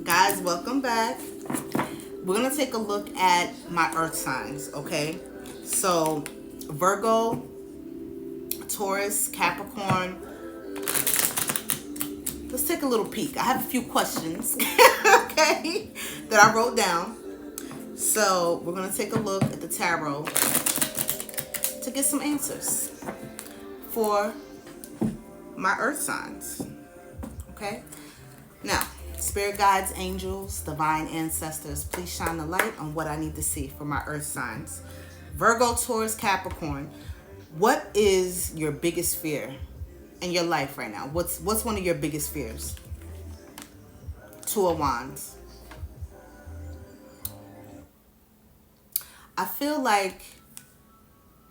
Guys, welcome back. We're going to take a look at my earth signs, okay? So, Virgo, Taurus, Capricorn. Let's take a little peek. I have a few questions, okay, that I wrote down. So, we're going to take a look at the tarot to get some answers for my earth signs, okay? Now, spirit guides, angels, divine ancestors, please shine the light on what I need to see for my earth signs. Virgo, Taurus, Capricorn, what is your biggest fear in your life right now? What's one of your biggest fears? Two of Wands. I feel like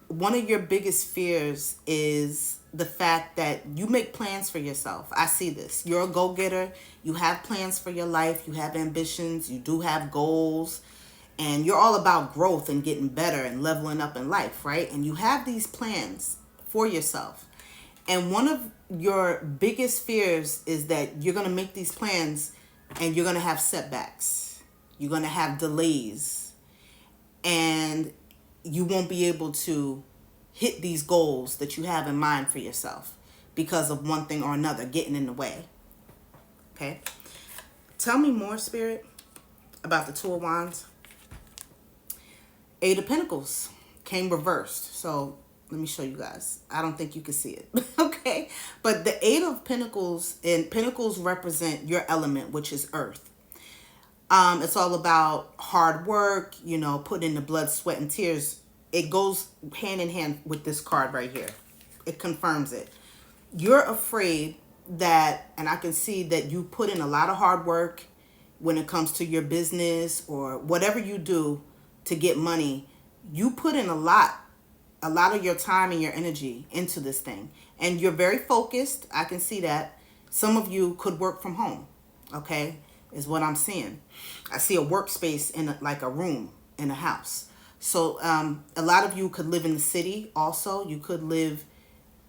one of your biggest fears is the fact that you make plans for yourself. I see this. You're a go-getter. You have plans for your life. You have ambitions. You do have goals. And you're all about growth and getting better and leveling up in life, right? And you have these plans for yourself. And one of your biggest fears is that you're going to make these plans and you're going to have setbacks. You're going to have delays. And you won't be able to hit these goals that you have in mind for yourself because of one thing or another getting in the way. Okay? Tell me more, Spirit, about the Two of Wands. Eight of Pentacles came reversed. So let me show you guys. I don't think you can see it. Okay? But the Eight of Pentacles, and Pentacles represent your element, which is earth. It's all about hard work, you know, putting in the blood, sweat, and tears. It goes hand in hand with this card right here. It confirms it. You're afraid that, and I can see that you put in a lot of hard work when it comes to your business or whatever you do to get money. You put in a lot of your time and your energy into this thing. And you're very focused. I can see that. Some of you could work from home, okay, is what I'm seeing. I see a workspace in like a room in a house. So a lot of you could live in the city also. You could live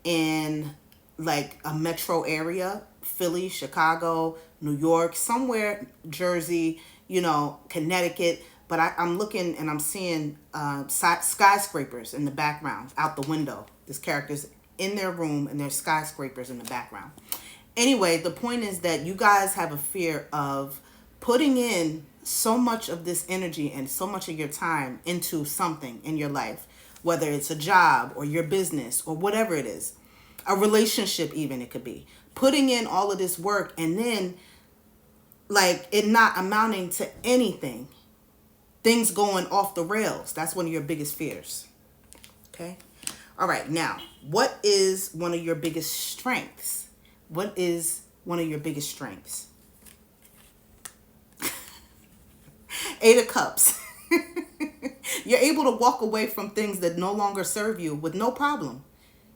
in like a metro area, Philly, Chicago, New York, somewhere, Jersey, you know, Connecticut. But I'm looking and I'm seeing skyscrapers in the background out the window. This character's in their room and there's skyscrapers in the background. Anyway, the point is that you guys have a fear of putting in so much of this energy and so much of your time into something in your life, whether it's a job or your business or whatever it is, a relationship even it could be. Putting in all of this work and then like it not amounting to anything. Things going off the rails. That's one of your biggest fears. Okay? All right, now, what is one of your biggest strengths? What is one of your biggest strengths? Eight of Cups. You're able to walk away from things that no longer serve you with no problem.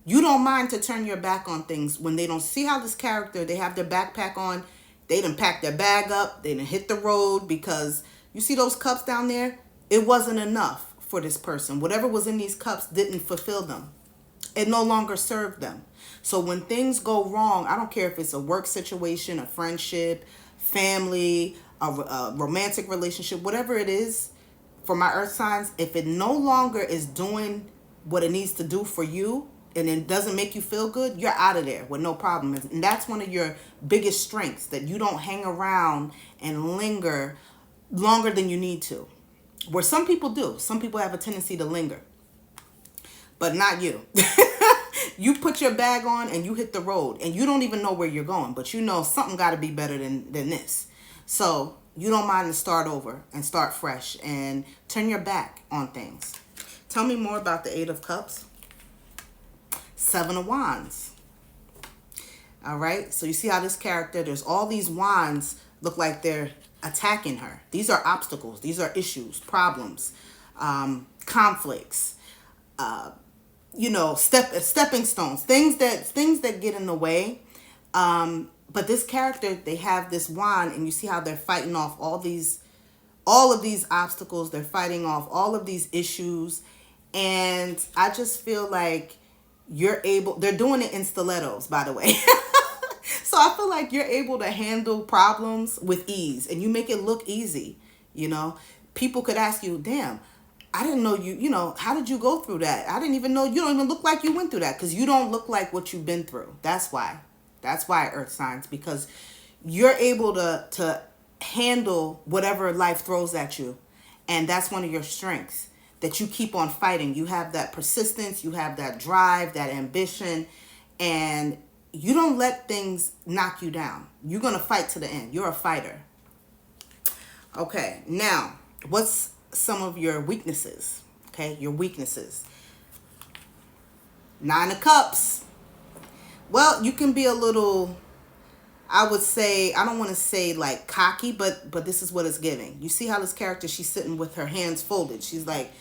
You don't mind to turn your back on things when they don't see how this character, they have their backpack on, they done pack their bag up, they done hit the road because you see those cups down there? It wasn't enough for this person. Whatever was in these cups didn't fulfill them. It no longer served them. So when things go wrong, I don't care if it's a work situation, a friendship, family, a romantic relationship, whatever it is, for my earth signs, if it no longer is doing what it needs to do for you and it doesn't make you feel good, you're out of there with no problem. And that's one of your biggest strengths, that you don't hang around and linger longer than you need to. Where some people do. Some people have a tendency to linger. But not you. You put your bag on and you hit the road and you don't even know where you're going, but you know something got to be better than this. So you don't mind to start over and start fresh and turn your back on things. Tell me more about the Eight of Cups. Seven of Wands. All right. So you see how this character, there's all these wands look like they're attacking her. These are obstacles. These are issues, problems, conflicts, you know, stepping stones, things that get in the way. But this character, they have this wand, and you see how they're fighting off all of these obstacles. They're fighting off all of these issues. And I just feel like they're doing it in stilettos, by the way. So I feel like you're able to handle problems with ease, and you make it look easy. You know, people could ask you, damn, I didn't know you know, how did you go through that? I didn't even know, you don't even look like you went through that, because you don't look like what you've been through. That's why. That's why, earth signs, because you're able to handle whatever life throws at you. And that's one of your strengths, that you keep on fighting. You have that persistence, you have that drive, that ambition, and you don't let things knock you down. You're going to fight to the end. You're a fighter. Okay, now, what's some of your weaknesses? Okay, your weaknesses. 9 of Cups. Well, you can be a little, I would say, I don't want to say like cocky, but this is what it's giving. You see how this character, she's sitting with her hands folded. She's like,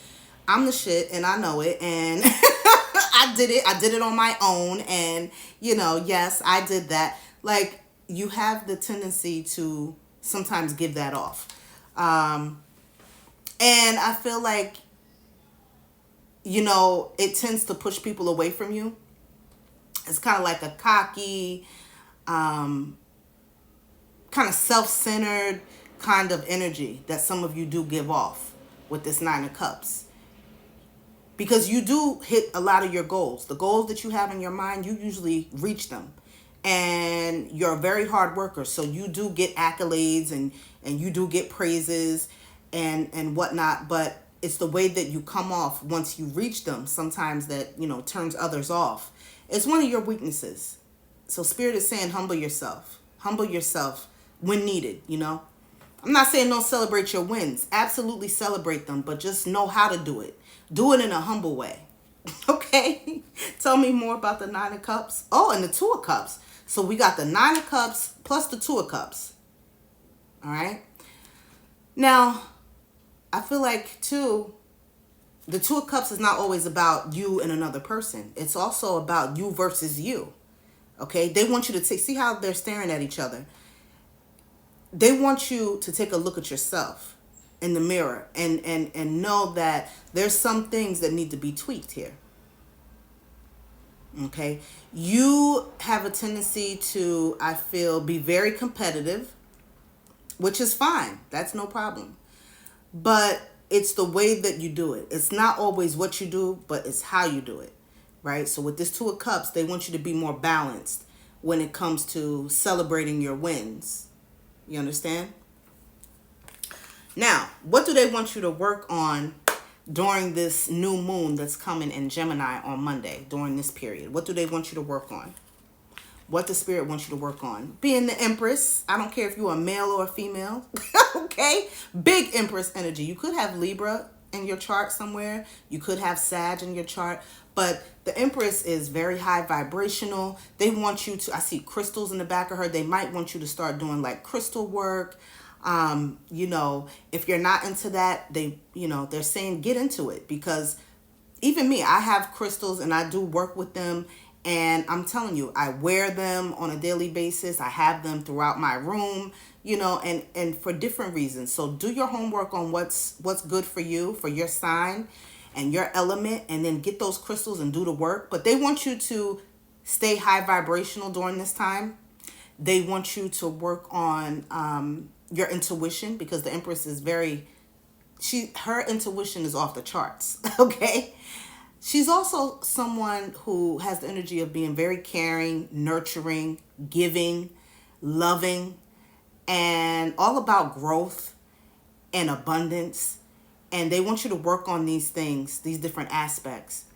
I'm the shit and I know it, and I did it on my own, and you know, yes, I did that. Like, you have the tendency to sometimes give that off. And I feel like, you know, it tends to push people away from you. It's kind of like a cocky, kind of self-centered kind of energy that some of you do give off with this 9 of Cups. Because you do hit a lot of your goals. The goals that you have in your mind, you usually reach them. And you're a very hard worker. So you do get accolades, and you do get praises and whatnot. But it's the way that you come off once you reach them sometimes that, you know, turns others off. It's one of your weaknesses. So Spirit is saying, humble yourself. Humble yourself when needed, you know. I'm not saying don't celebrate your wins. Absolutely celebrate them, but just know how to do it. Do it in a humble way. Okay? Tell me more about the 9 of Cups. Oh, and the 2 of Cups. So we got the 9 of Cups plus the 2 of Cups. All right? Now, I feel like, too, the 2 of Cups is not always about you and another person. It's also about you versus you. Okay? They want you to see how they're staring at each other. They want you to take a look at yourself in the mirror and know that there's some things that need to be tweaked here. Okay? You have a tendency to, I feel, be very competitive, which is fine. That's no problem. But it's the way that you do it. It's not always what you do, but it's how you do it. Right? So with this 2 of Cups, they want you to be more balanced when it comes to celebrating your wins. You understand? Now, what do they want you to work on during this new moon that's coming in Gemini on Monday, during this period? What do they want you to work on? What the Spirit wants you to work on? Being the Empress. I don't care if you're a male or a female. Okay? Big Empress energy. You could have Libra in your chart somewhere. You could have Sag in your chart. But the Empress is very high vibrational. They want you to, I see crystals in the back of her. They might want you to start doing like crystal work. You know, if you're not into that, they're saying get into it, because even me, I have crystals and I do work with them, and I'm telling you, I wear them on a daily basis. I have them throughout my room, you know, and for different reasons. So do your homework on what's good for you, for your sign and your element, and then get those crystals and do the work. But they want you to stay high vibrational during this time. They want you to work on your intuition, because the Empress is her intuition is off the charts. Okay? She's also someone who has the energy of being very caring, nurturing, giving, loving, and all about growth and abundance. And they want you to work on these things, these different aspects,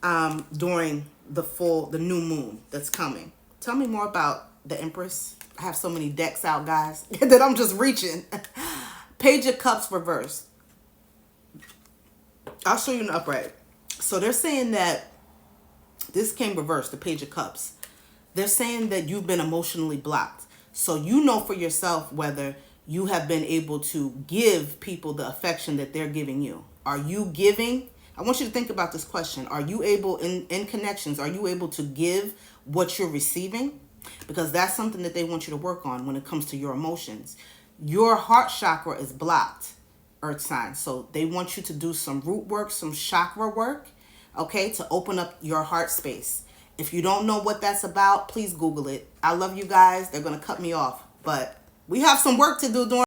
during the new moon that's coming. Tell me more about the Empress. I have so many decks out, guys, that I'm just reaching. Page of Cups reversed. I'll show you an upright. So they're saying that this came reversed, the Page of Cups. They're saying that you've been emotionally blocked. So you know for yourself whether you have been able to give people the affection that they're giving you. Are you giving? I want you to think about this question. Are you able, in connections, are you able to give what you're receiving? Because that's something that they want you to work on when it comes to your emotions. Your heart chakra is blocked, earth sign. So they want you to do some root work, some chakra work, okay, to open up your heart space If you don't know what that's about, please Google it. I love you guys. They're going to cut me off. But we have some work to do during